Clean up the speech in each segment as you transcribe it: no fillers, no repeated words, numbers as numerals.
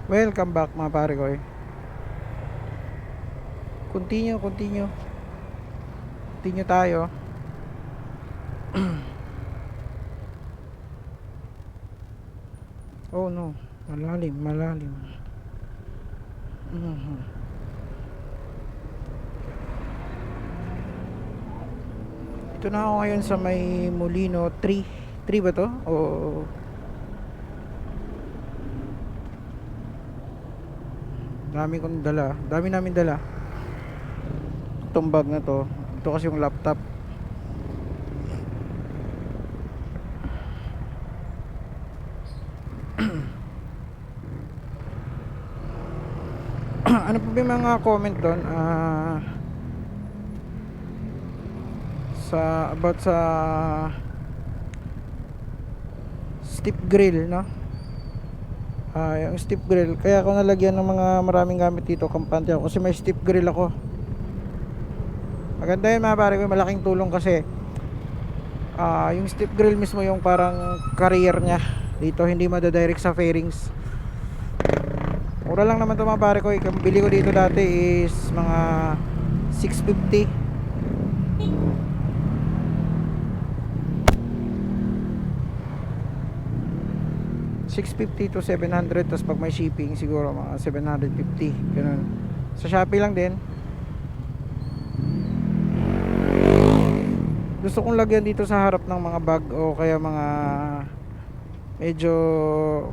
Welcome back mga pare ko eh. Continue tayo. Oh no, malalim. Mhm. Ito na ako ngayon sa may Molino 3 ba to? O dami namin dala itong bag na to. Ito kasi yung laptop. Ano pa ba yung mga comment doon? About sa steep grill, no? Yung steep grill, kaya ako nalagyan ng mga maraming gamit dito, kampante ako kasi may steep grill ako. Maganda yun mga pare ko, malaking tulong kasi yung steep grill mismo yung parang carrier nya dito, hindi madadirect sa fairings. Mura lang naman to mga pare ko. Yung bili ko dito dati is mga 650. 650 to 700, tapos pag may shipping siguro mga 750, ganun. Sa Shopee lang din. Gusto kong lagyan dito sa harap ng mga bag o kaya mga medyo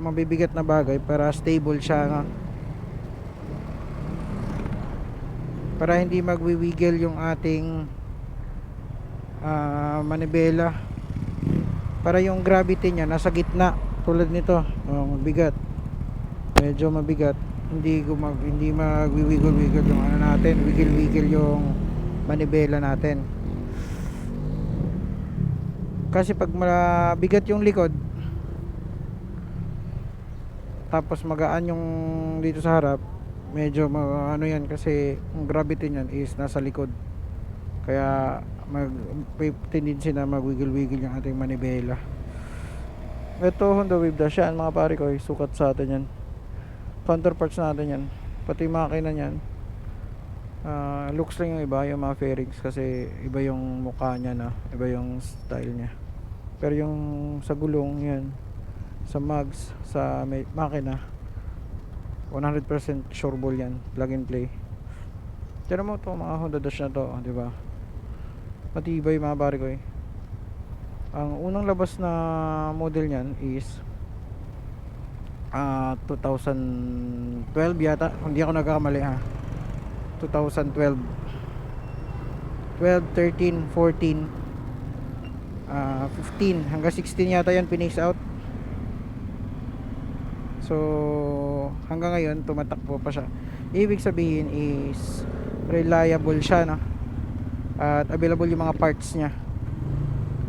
mabibigat na bagay para stable siya, no? Para hindi magwiwiggle yung ating manibela, para yung gravity niya nasa gitna. Tulad nito, mabigat, medyo mabigat, hindi magwiwiggle yung ano natin, wiggle yung manibela natin. Kasi pag mabigat yung likod tapos magaan yung dito sa harap, medyo ano yan, kasi yung gravity niyan is nasa likod, kaya tendency na magwiggle yung ating manibela. Ito Honda Wave Dash yan mga pare ko, sukat sa atin yan, counterparts natin yan, pati makina yan. Looks lang yung iba, yung mga fairings, kasi iba yung mukha nya na, iba yung style nya. Pero yung sa gulong yan, sa mags, sa makina, 100% sure ball yan, plug and play. Tira mo to mga Honda Dash na to, di ba? Matibay mga pare ko eh. Ang unang labas na model niyan is 2012 yata, hindi ako nagkakamali ha. 2012, 12, 13, 14, 15 hanggang 16 yata yan pinace out. So hanggang ngayon tumatakbo pa siya. Ibig sabihin is reliable siya, no? At available yung mga parts niya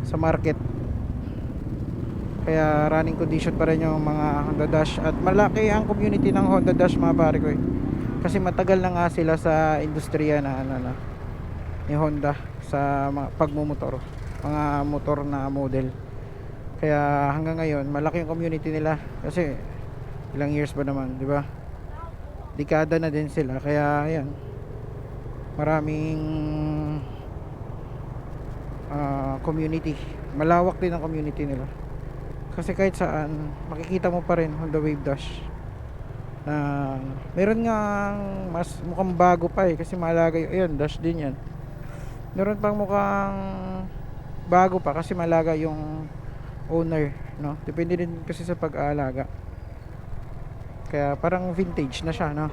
sa market, kaya running condition pa rin yung mga Honda Dash. At malaki ang community ng Honda Dash mga pare ko eh. Kasi matagal na nga sila sa industriya na ni Honda sa mga pagmumotor, mga motor na model. Kaya hanggang ngayon malaki yung community nila, kasi ilang years ba naman, di ba? Dekada na din sila, kaya ayan, maraming community, malawak din ang community nila. Kasi kahit saan makikita mo pa rin Honda Wave Dash na meron nga mas mukhang bago pa eh, kasi malaga yung ayun, dash din yan. Meron pang mukhang bago pa kasi malaga yung owner, no? Depende din kasi sa pag-aalaga, kaya parang vintage na siya, no?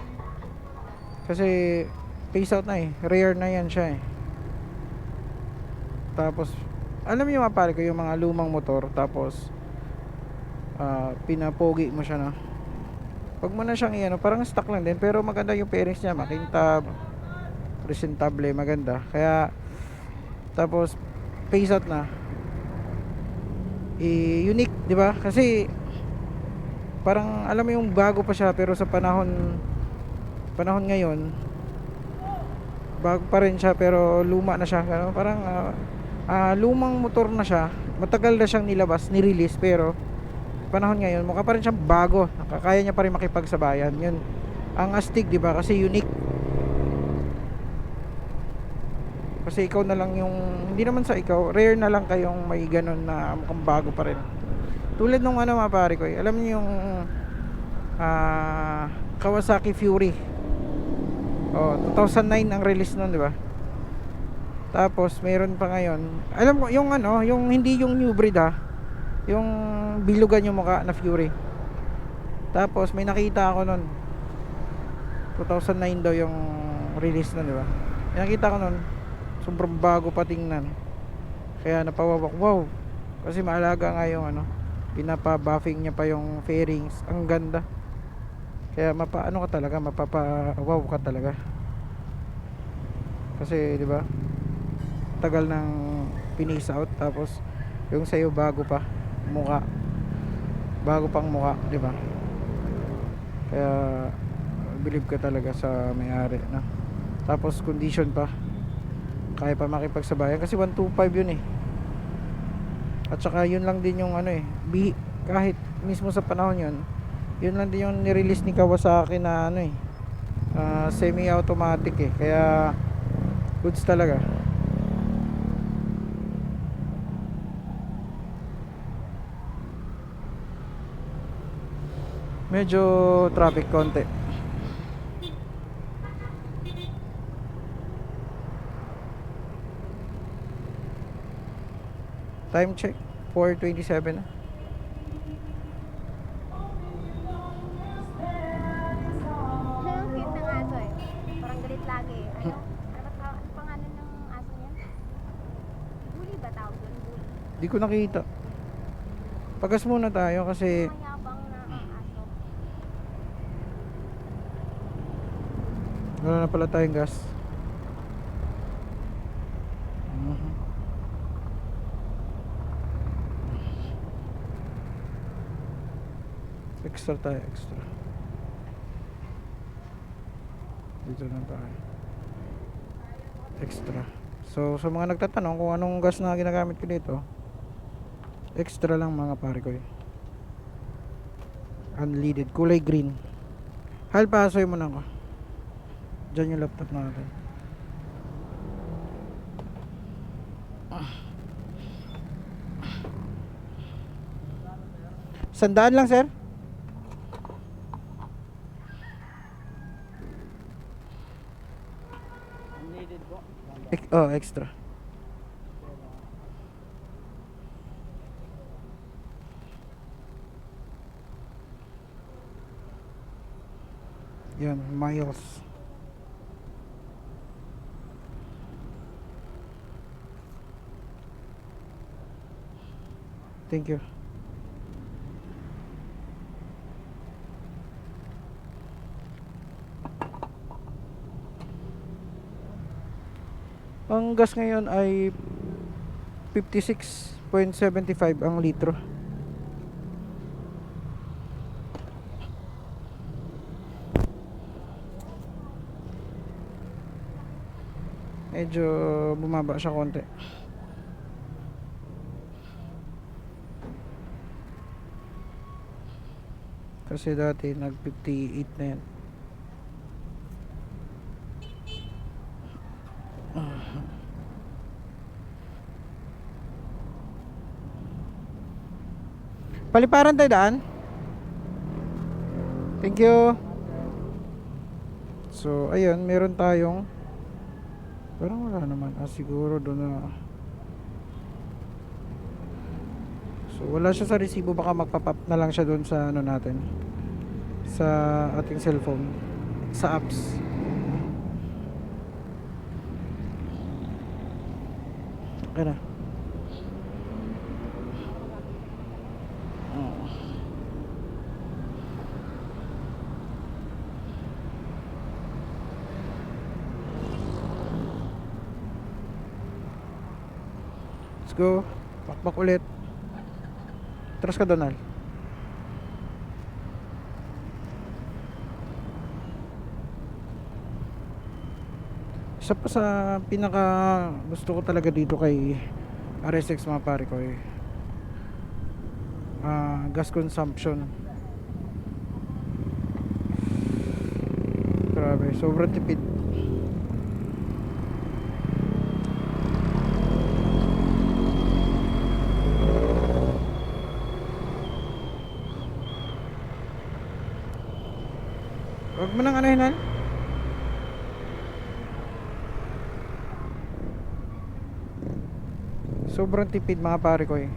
Kasi phase out na eh, rare na yan siya eh. Tapos alam niyo mga pare ko, yung mga lumang motor tapos pinapogi mo siya, na pag mo na siyang iano, parang stock lang din pero maganda yung pairings niya, makintab, presentable, maganda. Kaya tapos phase out na, unique, di ba? Kasi parang alam mo yung bago pa siya, pero sa panahon ngayon bago pa rin siya pero luma na siya, ano? Parang lumang motor na siya, matagal na siyang nilabas, ni-release, pero panahon ngayon, mukha pa rin siyang bago. Kaya niya pa rin makipagsabayan. Yun ang astig, di ba? Kasi unique. Kasi ikaw na lang yung, hindi naman sa ikaw, rare na lang kayong may ganun na mukhang bago pa rin. Tulad nung ano mga pare ko, alam niyo yung Kawasaki Fury. Oh, 2009 ang release nun, di ba? Tapos meron pa ngayon. Alam mo yung ano, yung hindi yung new breed yung bilugan yung mukha na Fury. Tapos may nakita ako nun 2009 daw yung release nun, di ba? May nakita ko nun, sobrang bago pa tingnan. Kaya napawawak, wow. Kasi maalaga nga yung ano, pinapa-buffing niya pa yung fairings. Ang ganda. Kaya mapaano ka talaga, mapapa-wow ka talaga. Kasi, di ba? Tagal ng pinis out, tapos yung sa'yo bago pa mukha. Bago pang mukha, di ba? Kaya believe ka talaga sa may-ari, no? Tapos condition pa. Kaya pa makipagsabayan kasi 125 yun eh. At saka yun lang din yung ano eh, kahit mismo sa panahon yun, yun lang din yung nirelease ni Kawasaki na ano eh, semi-automatic eh. Kaya goods talaga. Medyo traffic konti. Time check 4:27 na. Ang cute ng aso eh. Parang galit lagi eh. Ano pangalan ng aso niya? Bully ba tawag doon? Bully. Di ko nakita. Pagas muna tayo kasi Mayabang na aso. wala na pala tayong gas. Extra tayo, extra. Dito na tayo. Extra. So, sa mga nagtatanong kung anong gas na ginagamit ko dito, extra lang mga pare ko eh. Unleaded, kulay green. Hal, pasoy mo na ako. Diyan yung laptop natin. Sandaan lang, sir. Oh, extra. Yan, miles. Thank you. Ang gas ngayon ay 56.75 ang litro. Medyo bumaba siya konti. Kasi dati nag 58 na yan. Paliparan tayo daan. Thank you. So ayun, meron tayong, parang wala naman. Siguro doon na. So wala siya sa resibo, baka magpa-pop na lang siya doon sa ano natin, sa ating cellphone, sa apps. Okay na. Let's go. Pakpak ulit. Tras ka, Donald. Isa pa sa pinaka gusto ko talaga dito kay RSX mga pare ko gas consumption. Grabe, sobrang tipid. Huwag mo nang anahin, Han. Sobrang tipid mga pare ko eh.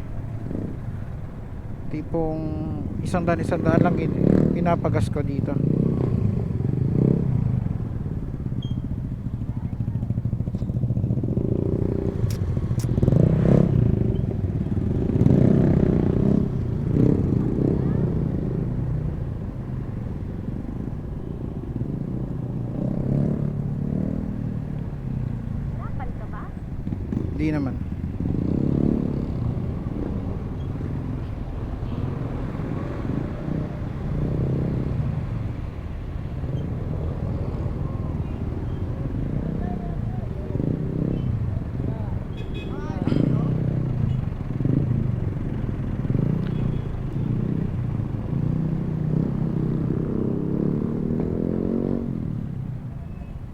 Tipong isang daan lang pinapagas ko dito. Hirapan ka ba? Hindi naman.